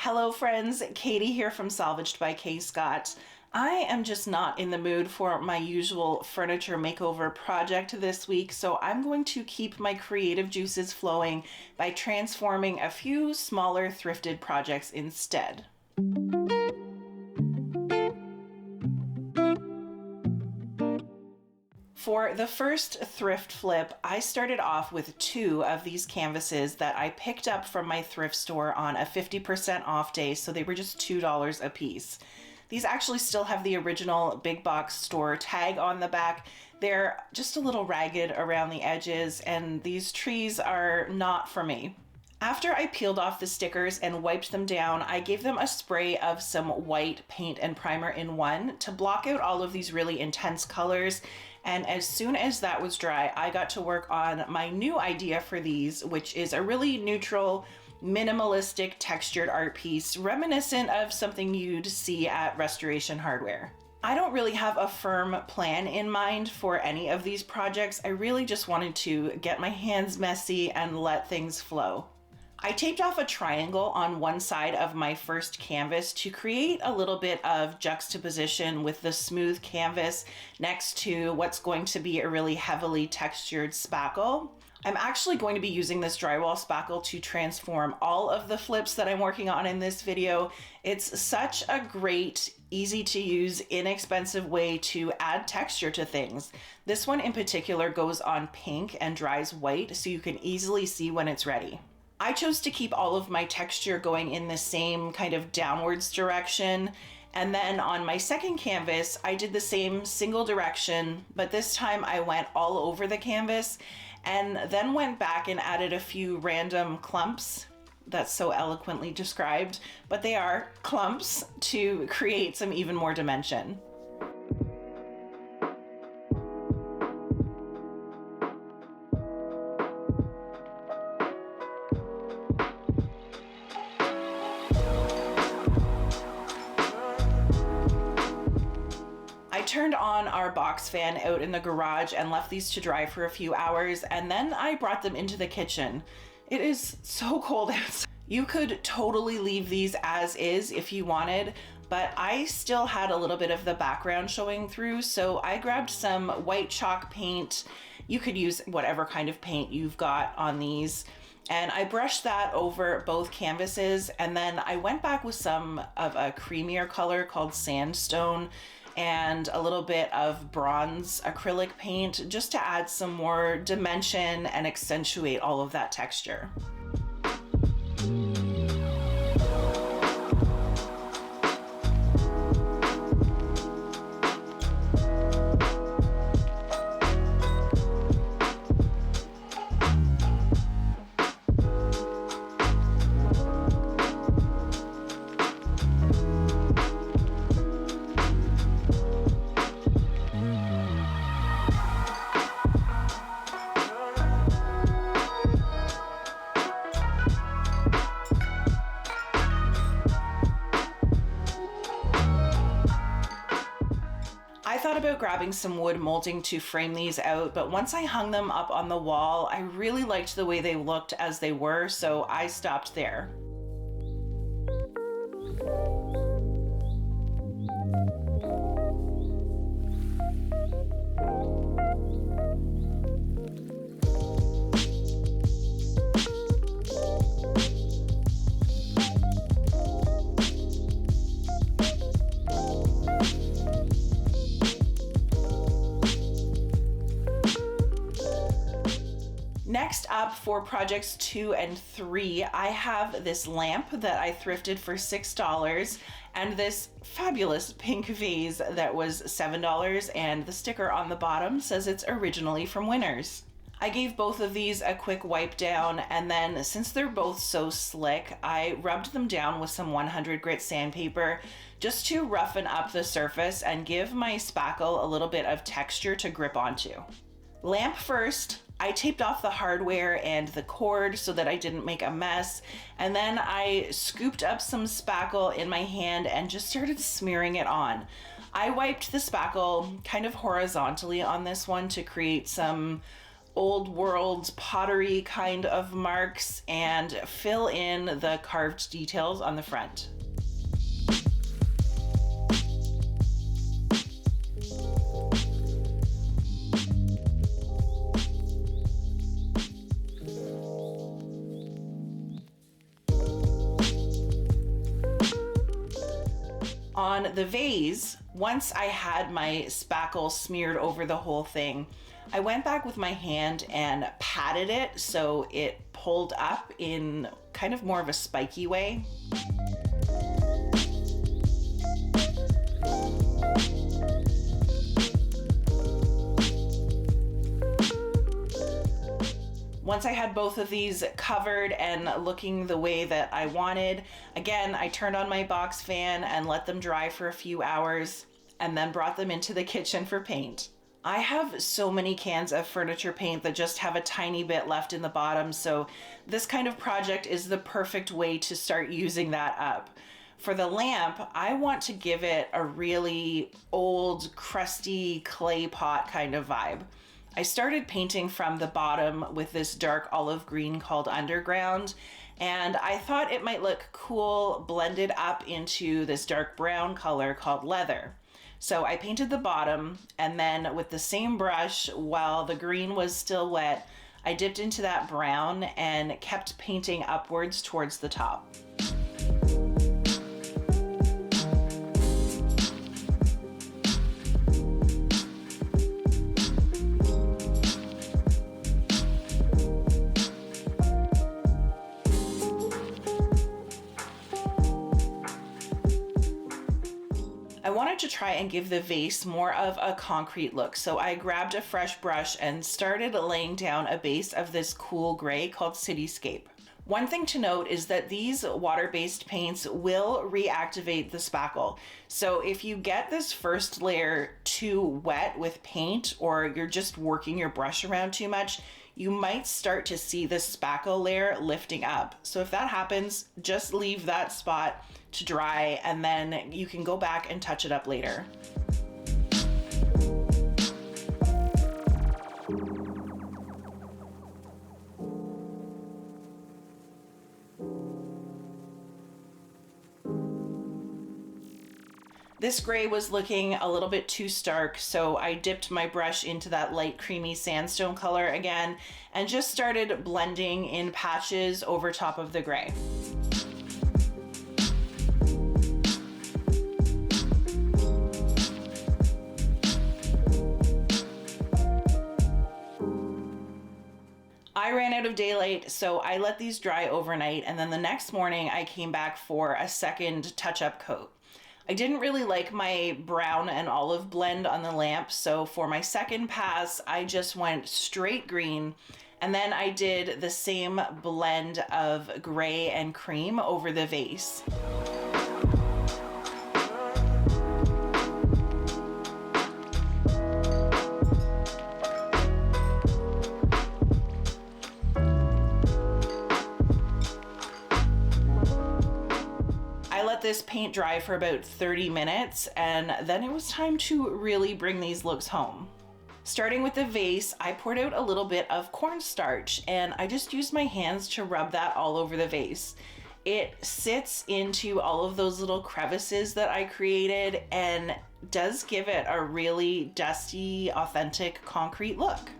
Hello friends, Katie here from Salvaged by K. Scott. I am just not in the mood for my usual furniture makeover project this week, so I'm going to keep my creative juices flowing by transforming a few smaller thrifted projects instead. For the first thrift flip, I started off with 2 of these canvases that I picked up from my thrift store on a 50% off day, so they were just $2 a piece. These actually still have the original big box store tag on the back. They're just a little ragged around the edges, and these trees are not for me. After I peeled off the stickers and wiped them down, I gave them a spray of some white paint and primer in one to block out all of these really intense colors. And as soon as that was dry, I got to work on my new idea for these, which is a really neutral, minimalistic textured art piece reminiscent of something you'd see at Restoration Hardware. I don't really have a firm plan in mind for any of these projects. I really just wanted to get my hands messy and let things flow. I taped off a triangle on one side of my first canvas to create a little bit of juxtaposition with the smooth canvas next to what's going to be a really heavily textured spackle. I'm actually going to be using this drywall spackle to transform all of the flips that I'm working on in this video. It's such a great, easy to use, inexpensive way to add texture to things. This one in particular goes on pink and dries white, so you can easily see when it's ready. I chose to keep all of my texture going in the same kind of downwards direction. And then on my second canvas, I did the same single direction, but this time I went all over the canvas and then went back and added a few random clumps. That's so eloquently described, but they are clumps to create some even more dimension. Turned on our box fan out in the garage and left these to dry for a few hours, and then I brought them into the kitchen. It is so cold outside. You could totally leave these as is if you wanted, but I still had a little bit of the background showing through, so I grabbed some white chalk paint. You could use whatever kind of paint you've got on these. And I brushed that over both canvases, and then I went back with some of a creamier color called Sandstone and a little bit of bronze acrylic paint just to add some more dimension and accentuate all of that texture. I thought about grabbing some wood molding to frame these out, but once I hung them up on the wall, I really liked the way they looked as they were, so I stopped there. Next up for projects 2 and 3, I have this lamp that I thrifted for $6 and this fabulous pink vase that was $7, and the sticker on the bottom says it's originally from Winners. I gave both of these a quick wipe down, and then since they're both so slick, I rubbed them down with some 100 grit sandpaper just to roughen up the surface and give my spackle a little bit of texture to grip onto. Lamp first, I taped off the hardware and the cord so that I didn't make a mess, and then I scooped up some spackle in my hand and just started smearing it on. I wiped the spackle kind of horizontally on this one to create some old world pottery kind of marks and fill in the carved details on the front. On the vase, once I had my spackle smeared over the whole thing, I went back with my hand and patted it so it pulled up in kind of more of a spiky way. Once I had both of these covered and looking the way that I wanted, again, I turned on my box fan and let them dry for a few hours and then brought them into the kitchen for paint. I have so many cans of furniture paint that just have a tiny bit left in the bottom, so this kind of project is the perfect way to start using that up. For the lamp, I want to give it a really old, crusty clay pot kind of vibe. I started painting from the bottom with this dark olive green called Underground, and I thought it might look cool blended up into this dark brown color called Leather. So I painted the bottom, and then with the same brush, while the green was still wet, I dipped into that brown and kept painting upwards towards the top. I wanted to try and give the vase more of a concrete look, so I grabbed a fresh brush and started laying down a base of this cool gray called Cityscape. One thing to note is that these water-based paints will reactivate the spackle. So if you get this first layer too wet with paint, or you're just working your brush around too much, you might start to see the spackle layer lifting up. So if that happens, just leave that spot to dry and then you can go back and touch it up later. This gray was looking a little bit too stark, so I dipped my brush into that light creamy sandstone color again and just started blending in patches over top of the gray. I ran out of daylight, so I let these dry overnight, and then the next morning I came back for a second touch-up coat. I didn't really like my brown and olive blend on the lamp, so for my second pass, I just went straight green, and then I did the same blend of gray and cream over the vase. This paint dry for about 30 minutes, and then it was time to really bring these looks home. Starting with the vase, I poured out a little bit of cornstarch and I just used my hands to rub that all over the vase. It sits into all of those little crevices that I created and does give it a really dusty, authentic concrete look.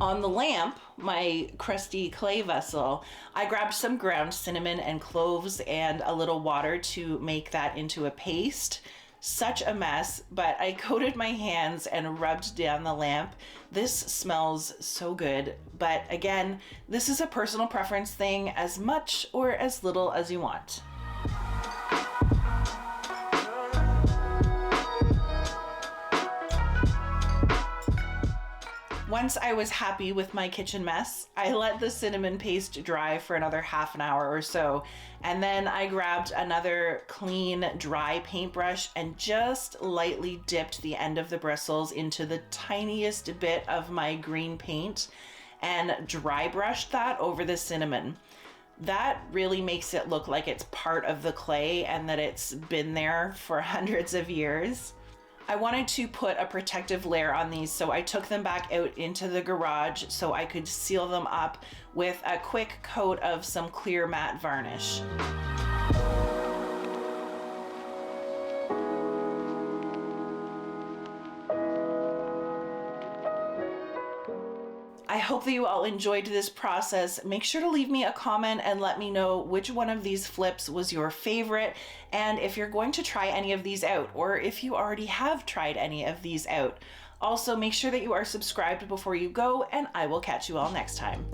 On the lamp, my crusty clay vessel, I grabbed some ground cinnamon and cloves and a little water to make that into a paste. Such a mess, but I coated my hands and rubbed down the lamp. This smells so good, but again, this is a personal preference thing, as much or as little as you want. Once I was happy with my kitchen mess, I let the cinnamon paste dry for another half an hour or so, and then I grabbed another clean, dry paintbrush and just lightly dipped the end of the bristles into the tiniest bit of my green paint and dry brushed that over the cinnamon. That really makes it look like it's part of the clay and that it's been there for hundreds of years. I wanted to put a protective layer on these, so I took them back out into the garage so I could seal them up with a quick coat of some clear matte varnish. I hope that you all enjoyed this process. Make sure to leave me a comment and let me know which one of these flips was your favorite, and if you're going to try any of these out, or if you already have tried any of these out. Also, make sure that you are subscribed before you go, and I will catch you all next time.